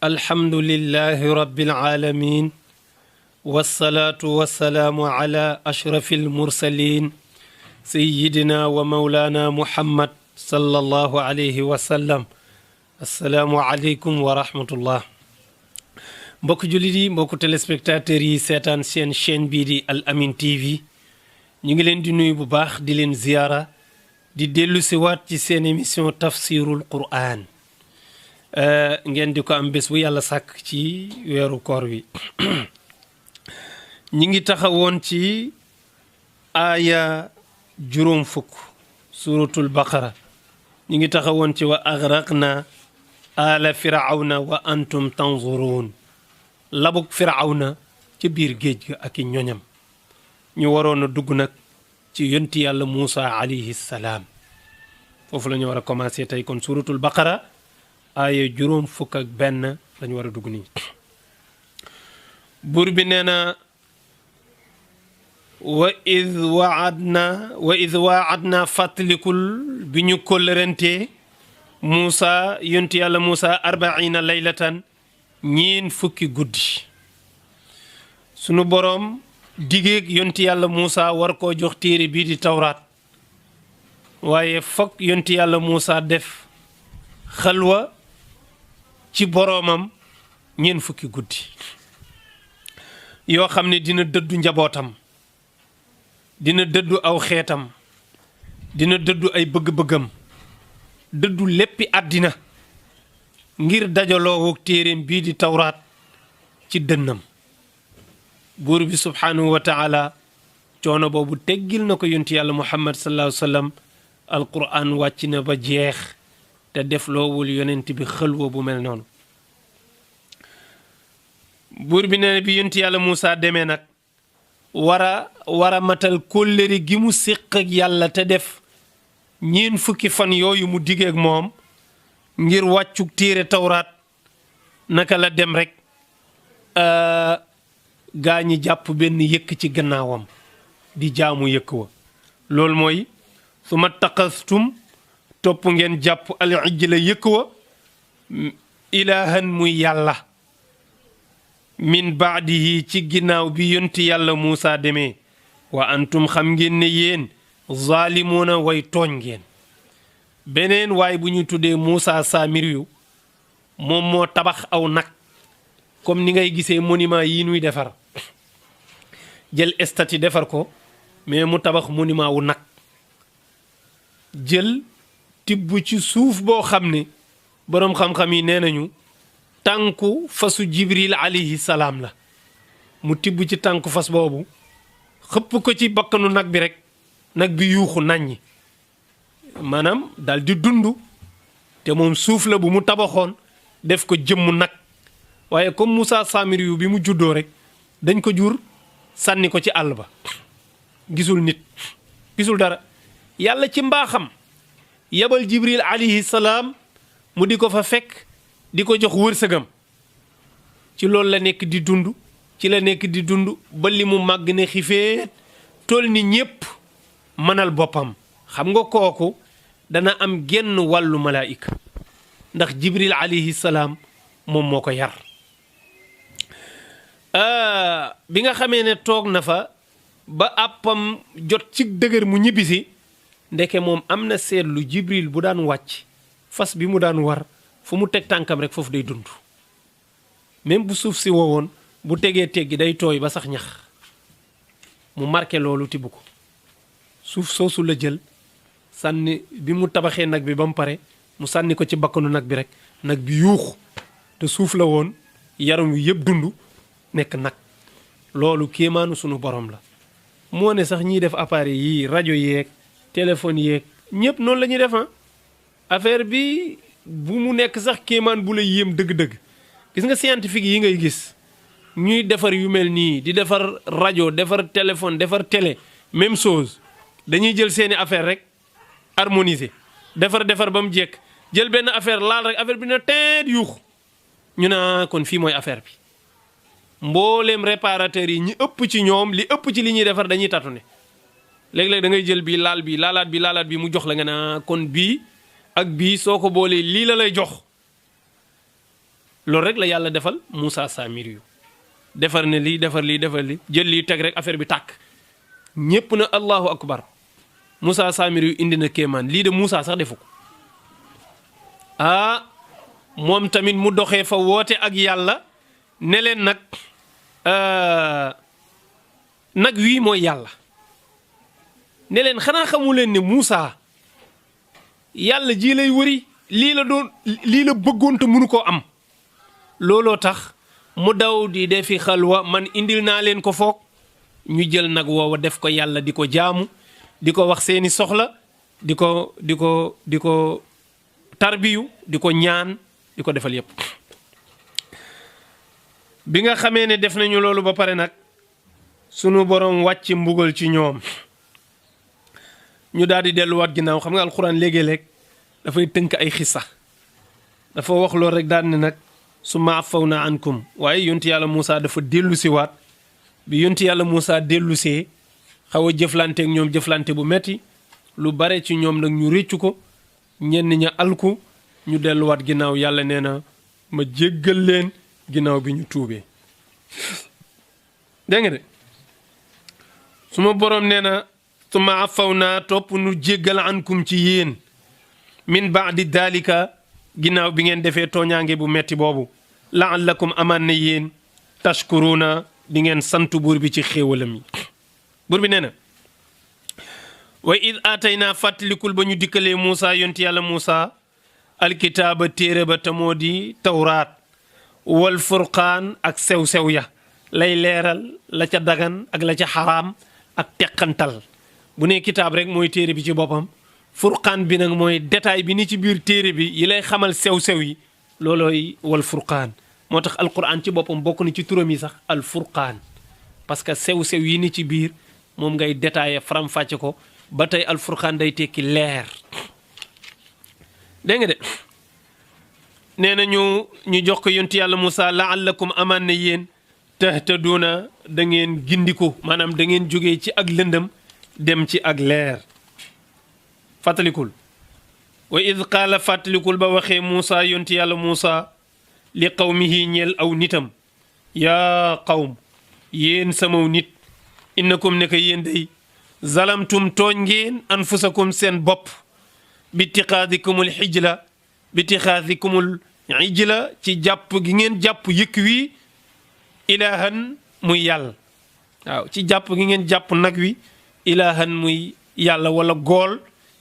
alhamdulillahi rabbil alamin wassalatu wassalamu ala ashrafil mursalin sayyidina wa maulana muhammad sallallahu alayhi wa sallam. assalaamu aleykum wa rahmatullah. mbokk jullit yi, mbokk téléspectateurs yi seetaan seen chaîne bii di Al Amine TV, ñu ngi leen di nuyu bu baax di leen ziyaara di dellu si waat ci seen émission tafsirul Qur'an. ngeen di ko am bés bu yàlla sàkk ci weeru koor wi. ñi ngi taxawoon ci aaya juróom fukk suratul baqara. ñi ngi taxawoon ci wa agraqna ala firawna wa antum tanzurun. labuk firawna ci biir géej ga ak i ñoñam. ñu waroon a dugg nag ci yonti yàlla Muusa alayhi salaam. foofu la ñu war a commencé tey kon suratul baqara aaya juróom fukk ak benn lañu war a dugg nii. buur bi nee na wa id waadna fàttalikul bi ñu kóllërantee Muusa yonti yàlla Muusa 40 laylatan ñeen fukki guddi. sunu boroom digéeg yonti yàlla Muusa war koo jox téere bii di tawraat, waaye fokk yonti yàlla Muusa def xalwa ci boroomam ñeen fukki guddi yoo xam ne dina dëddu njabootam, dina dëddu aw xeetam, dina dëddu ay bëgg-bëggam, dëddu léppi àddina ngir dajaloo ak téereem bii di tawraat ci dënnam. buur bi subhaanahu wa taala coono boobu teggil na ko yonti yàlla muhammad sallallahu alayhi wa sallam. alquran wàcc na ba jeex te def loowul yonent bi xëlwa bu mel noonu. buur bi nee na bi yonti yàlla Muusa demee nag war a matal kóllëre gi mu séq ak yàlla te def ñeen fukki fan yooyu mu digeeg moom ngir wàccuk téere tawraat, naka la dem rek gaa ñi jàpp benn yëkk ci gannaawam di jaamu yëkk wa. loolu mooy suma taqastum topp ngeen jàpp al ijla yëkk wa ilaahan muy yàlla min baadihi ci ginnaaw bi yonti yàlla Muusa demee. wa antum xam ngeen ne yéen zaalimuuna way tooñ ngeen. beneen waay bu ñu tuddee Muusa Saamiriyu moom moo tabax aw nag comme ni ngay gisee monument yi nuy defar, jël statue defar ko, mais mu tabax monument wu nag, jël tibb ci suuf boo xam ne boroom xam-xam yi nee nañu tànku fasu Jibril alayhi salaam la. mu tibb ci tànku fas boobu xëpp ko ci bakkanu nag bi rek, nag bi yuuxu naññi, maanaam dal di dund. te moom suuf la bu mu tabaxoon def ko jëmm nag. waaye comme Muusa Saamiri yu bi mu juddoo rek dañ ko jur sànni ko ci àll ba, gisul nit, gisul dara. yàlla ci mbaaxam yabal Jibril alayhi salaam mu di ko fa fekk di ko jox wërsëgam. ci loolu la nekk di dund, ci la nekk di dund ba li mu màgg ne xifeet toll ni ñépp mënal boppam. xam nga kooku dana am genn wàllu malaayika, ndax Jibril alayhi salaam moom moo ko yar. bi nga xamee ne toog na fa ba àppam jot ci dëgër mu ñibbisi, ndeke moom am na seetlu Jibril bu daan wàcc fas bi mu daan war fu mu teg tànkam rek foofu day dund. même bu suuf si wowoon bu tegee teggi day tooy ba sax ñax. mu marqué loolu tibb ko. suuf soosu la jël sànni bi mu tabaxee nag bi ba mu pare mu sànni ko ci bakkanu nag bi rek, nag bi yuux te suuf la woon, yaram wi yëpp dund nekk nag. loolu kéemaanu sunu borom la. moo ne sax ñiy def appareil yii rajo yeeg téléphone yeeg ñëpp noonu la ñuy def. affaire bi bu mu nekk sax kéemaan bu la yéem dëgg-dëgg. gis nga scientifique yi ngay gis ñuy defar yu mel nii di defar rajo, defar téléphone, defar télé, même chose. dañuy jël seeni affaire rek harmoniser defar ba mu jekk, jël benn affaire laal rek affaire bi na teet yuux ñu naa kon fii mooy affaire bi. mbooleem réparateur yi ñi ëpp ci ñoom li ëpp ci li ñuy defar dañuy tâtonner. léeg-léeg da ngay jël bii laal bii laalaat bii mu jox la nga naa kon bii ak bii soo ko boolee lii la lay jox. loolu rek la yàlla defal Moussa Samiri yu defar ne lii defar lii defar lii jël lii teg rek affaire bi tàkk ñépp na allahu akbar Moussa Samiri yu indi na kéemaan lii de Moussa sax defu ko moom tamit mu doxee fa woote ak yàlla ne leen nag wii mooy yàlla ne leen xanaa xamu leen ne Moussa yàlla ji lay wëri lii la bëggoon te mënu koo am looloo tax mu daw di defi xalwa man indil naa leen ko foog ñu jël nag woowa def ko yàlla di ko jaamu di ko wax seeni soxla di ko tarbiyu di ko ñaan di ko defal yépp bi nga xamee ne def nañu loolu ba pare nag sunu boroom wàcc mbugal ci ñoom ñu daal di delluwaat ginnaaw xam nga alxuraan léegi-léeg dafay tënk ay xissa dafa wax loolu rek daal ne nag summa affawna ankum waaye yonti yàlla Moussa dafa dellu si waat bi yonti yàlla Moussa dellu see xaw a jëflanteek ñoom jëflante bu metti lu bare ci ñoom nag ñu réccu ko ñenn ña alku ñu delluwaat ginnaaw yàlla nee na ma jéggal leen ginnaaw bi ñu tuubee dégg nga de suma boroom nee na summa affawna topp nu jéggal ankum ci yéen min baadi dalika ginnaaw bi ngeen defee tooñaange bu metti boobu laallakum amaan na yéen tashkuruna di ngeen sant buur bi ci xéewalam yi buur bi nee na wa id aataynaa fàttalikul ba ñu dikkalee Moussa yonti yàlla Moussa alkitaaba téere ba tamoo di tawraat wal furqaan ak sew-sew ya lay leeral la ca dagan ak la ca xaraam ak teqantal bu nee kitaab rek mooy téere bi ci boppam furqaan bi nag mooy détail bi ni ci biir téere bi yi lay xamal sew-sew yi loolooy wal furqaan moo tax alquran ci boppam bokk na ci turam yi sax al furqaan parce que sew-sew yi ni ci biir moom ngay détaillé faram-fàcce ko ba tey al furqaan day tekki leer dégg nga de nee na ñu jox ko yonti yàlla Moussa laallakum amaan na yéen tahtaduuna da ngeen gindiku maanaam da ngeen jógee ci ak lëndëm dem ci ak leer fàttalikul wa id qaala fàttalikul ba waxee Moussa yonti yàlla Moussa li qawmihi ñeel aw nitam yaa qawm yéen samaw nit innakum ne ko yéen day zalamtum tooñ ngeen anfusakum seen bopp bitixaadikumul ijla ci jàpp gi ngeen jàpp yëkk wi ilaahan muy yàlla waaw ci jàpp gi ngeen jàpp nag wi ilaahan muy yàlla wala gool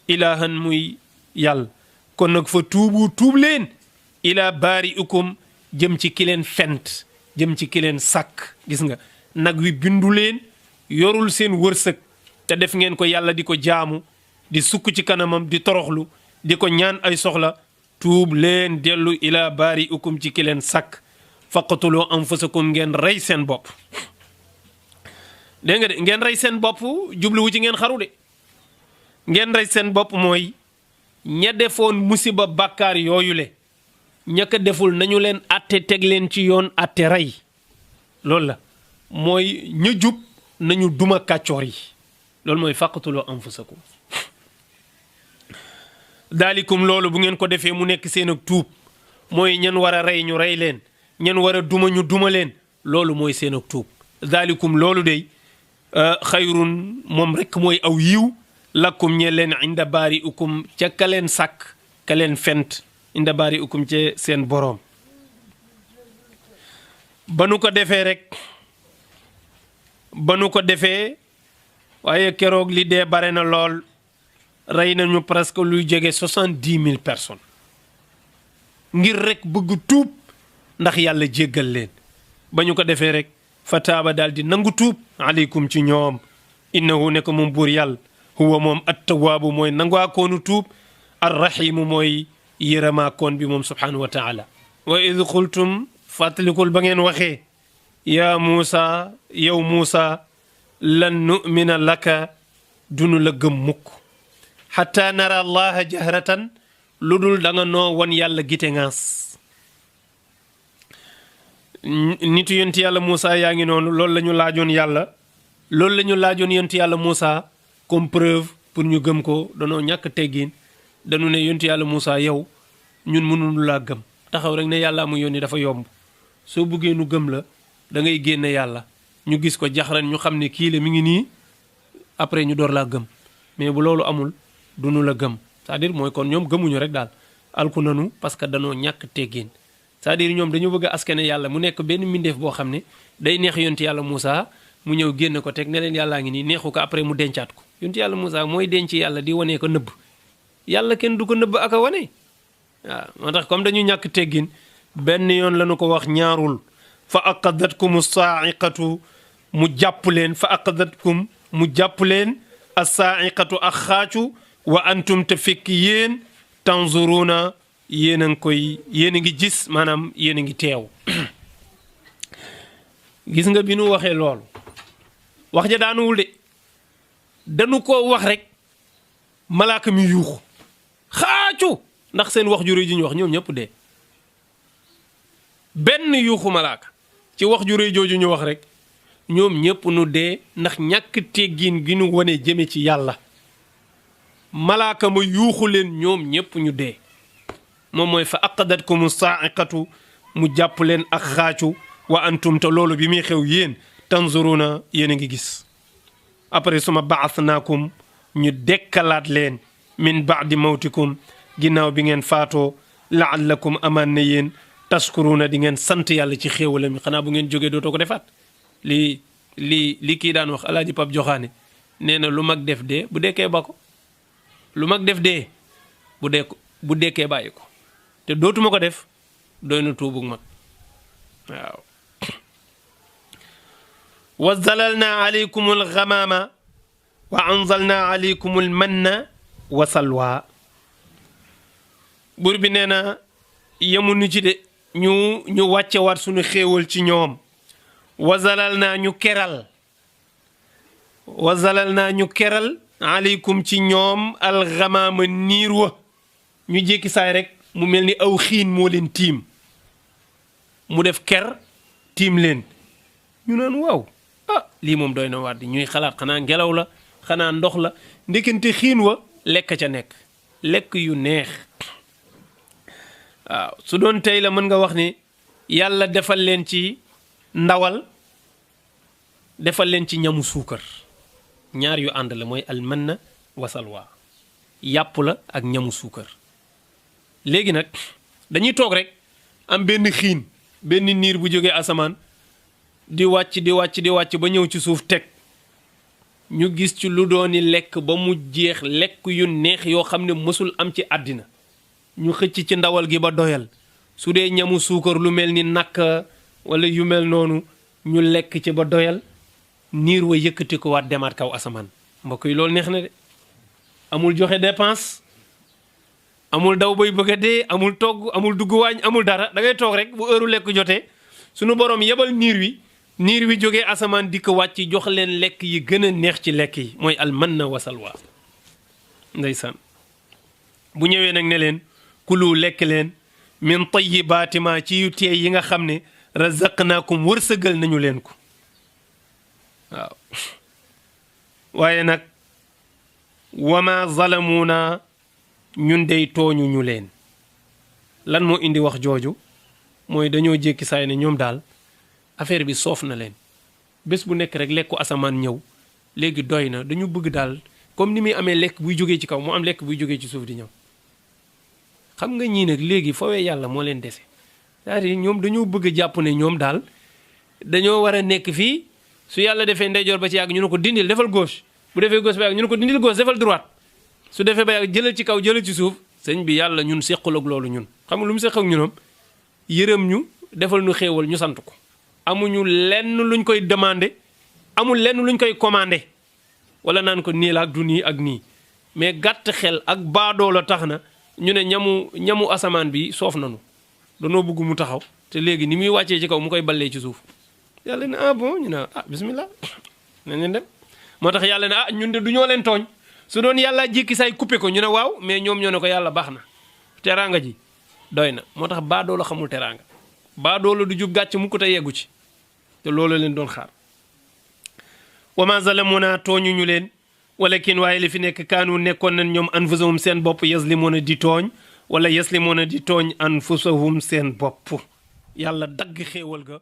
ilaahan muy yàlla kon nag fa tuub leen ilaa baari'ikum jëm ci ki leen fent jëm ci ki leen sàkk gis nga nag wi bindu leen yorul seen wërsëg te def ngeen ko yàlla di ko jaamu di sukk ci kanamam di toroxlu di ko ñaan ay soxla tuub leen dellu ilaa baari'ikum ci ki leen sàkk faqtuluu anfusakum ngeen rey seen bopp dégg nga de ngeen rey seen bopp jubluwu ci ngeen xaru de ngeen rey seen bopp mooy ña defoon musiba bàkkaar yooyu le ña ko deful nañu leen atte teg leen ci yoon atte rey loolu la mooy ña jub nañu duma kàccoor yi loolu mooy faqtuluu anfusakum daalikum loolu bu ngeen ko defee mu nekk seen ak tuub mooy ñan war a rey ñu rey leen ñan war a duma ñu duma leen loolu mooy seen ak tuub daalikum loolu dey xayrun moom rekk mooy aw yiw lakkum ñe leen inda baari ukum ca ka leen sàkk ka leen fent inda baari ukum ca seen boroom ba nu ko defee rek ba nu ko defee waaye keroog li dee bare na lool rey nañu presque luy jege 70,000 personnes ngir rek bëgg tuub ndax yàlla jéggal leen ba ñu ko defee rek fa taaba daal di nangu tuub aleykum ci ñoom innahu ne ko moom buur yàlla huwa moom attawaabu mooy nangaakoonu tuub arrahimu mooy yërëmaakoon bi moom subhanahu wa taala wa id qultum fàttalikul ba ngeen waxee yaa Muusa yow Muusa lan nu'mina laka dunu la gëm mukk xataa nara allaha jahratan lu dul da nga noo won yàlla gite ngaas nitu yonti yàlla Moussa yaa ngi noonu loolu la ñu laajoon yàlla loolu la ñu laajoon yonti yàlla Moussa comme preuve pour ñu gëm ko danoo ñàkk teggin dañu ne yonti yàlla Moussa yow ñun mënuñu laa gëm taxaw rek ne yàlla mu yónni dafa yomb soo buggee nu gëm la da ngay génne yàlla ñu gis ko jaxran ñu xam ne kii la mi ngi nii après ñu door laa gëm mais bu loolu amul du nu la gëm c'est-à-dire mooy kon ñoom gëmuñu rek daal alku nanu parce que danoo ñàkk teggin c'est-à-dire ñoom dañu bëgg a askane yàlla mu nekk benn mbindeef boo xam ne day neex yonti yàlla Moussa mu ñëw génn ko teg ne leen yàllaa ngi nii neexu ko après mu dencaat ko yonti yàlla Moussa mooy denc yàlla di wanee ko nëbb yàlla kenn du ko nëbb ak a wane waaw moo tax comme dañu ñàkk teggin benn yoon lañu ko wax ñaarul fa aqadatkum saaiqatu mu jàpp leen fa aqadatkum mu jàpp leen as-saaiqatu ak xaacu wa antum te fekk yéen tanzuruna yéen a ngi gis maanaam yéen a ngi teew gis nga bi nu waxee loolu wax ja daanuwul de dañu ko wax rek malaaka mi yuuxu xaacu ndax seen wax ju rëy ji ñu wax ñoom ñëpp dee benn yuuxu malaaka ci wax ju rëy jooju ñu wax rek ñoom ñëpp nu dee ndax ñàkk teggin gi nu wane jëme ci yàlla malaaka ma yuuxu leen ñoom ñëpp ñu dee moom mooy fa aqadatkumu saaiqatu mu jàpp leen ak xaacu wa antum te loolu bi muy xew yéen tanzuruna yéen a ngi gis après suma baasnaakum ñu dekkalaat leen min baadi mawtikum ginnaaw bi ngeen faatoo laallakum amaan na yéen tashkuruna di ngeen sant yàlla ci xéewalam xanaa bu ngeen jógee dootoo ko defaat li kii daan wax alaaji Pap Joxaane nee na lu mag def dee bu dekkee ba ko lu mag def dee bu dekkee bàyyi ko te dootuma ko def doy na tuubug mag waaw wa zalalna alaykum alghamama wa anzalna alaykum almanna wa salwa buur bi nee na yemuñu ci de ñu wàcce waat suñu xéewal ci ñoom wa zalalna ñu keral alaykum ci ñoom alghamama niir wa ñu jékki saay rek mu mel ni aw xiin moo leen tiim mu def ker tiim leen ñu naan waaw lii moom doy na waat di ñuy xalaat xanaa ngelaw la xanaa ndox la ndekente xiin wa lekk ca nekk lekk yu neex waaw su doon tey la mën nga wax ni yàlla defal leen ci ndawal defal leen ci ñamu suukar ñaar yu ànd la mooy almanna wa salwa yàpp la ak ñamu suukar léegi nag dañuy toog rek am benn xiin benn niir bu jógee asamaan di wàcc ba ñëw ci suuf teg ñu gis ci lu dooni lekk ba mu jeex lekk yu neex yoo xam ne mësul am ci àddina ñu xëcc ci ndawal gi ba doyal su dee ñamu suukar lu mel ni nakk wala yu mel noonu ñu lekk ci ba doyal niir wa yëkkati ko waat demaat kaw asamaan mbokk yi loolu neex na de amul joxe dépense amul daw bay bëgg a dee amul togg amul dugg waañ amul dara da ngay toog rek bu heure lekk jotee sunu borom yebal niir wi jógee asamaan di ko wàcc jox leen lekk yi gën a neex ci lekk yi mooy almanna wa salwa ndeysaan bu ñëwee nag ne leen kulu lekk leen min tayyibaati ma ci yu teey yi nga xam ne razaqnaakum wërsëgal nañu leen ko waaw waaye nag wama zalamuuna ñun dey tooñu ñu leen lan moo indi wax jooju mooy dañoo jékki saay ne ñoom daal affaire bi soof na leen bés bu nekk rek lekku asamaan ñëw léegi doy na dañu bëgg daal comme ni muy amee lekk buy jógee ci kaw mu am lekk buy jógee ci suuf di ñëw xam nga ñii nag léegi fawee yàlla moo leen dese c'est-à-dire ñoom dañoo bëgg a jàpp ne ñoom daal dañoo war a nekk fii su yàlla defee ndeyjoor ba ci yàgg ñu ne ko dindil defal gauche bu defee gauche ba yàgg ñu ne ko dindil gauche defal droite su defee ba yàgg jëlal ci kaw jëlal ci suuf sëñ bi yàlla ñun seqal ak loolu ñun xam nga lu mu seq ak ñunom yërëm ñu defal ñu xéewal ñu sant ko amuñu lenn luñ koy demandé amul lenn luñ koy commandé wala naan ko nii la ak du nii ak nii mais gàtt xel ak baadoo la tax na ñu ne ñamu asamaan bi soof nanu danoo bëgg mu taxaw te léegi ni muy wàccee ci kaw mu koy ballee ci suuf yàlla ne ah bon ñu ne ah bismillah nañ leen dem moo tax yàlla ne ah ñun de du ñoo leen tooñ su doon yàlla jékki saay coupé ko ñu ne waaw mais ñoom ñoo ne ko yàlla baax na teraanga ji doy na moo tax baadoo la xamul teraanga baadoo la du jub gàcc mu ko te yeggu ci te loolu leen doon xaar wa ma zalamuna tooñu ñu leen walakin waaye li fi nekk kaanu nekkoon nañ ñoom anfusahum seen bopp yazlimuna di tooñ wala yaslimuuna di tooñ anfusahum seen bopp yàlla dagg xéewal ga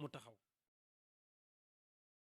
mu taxaw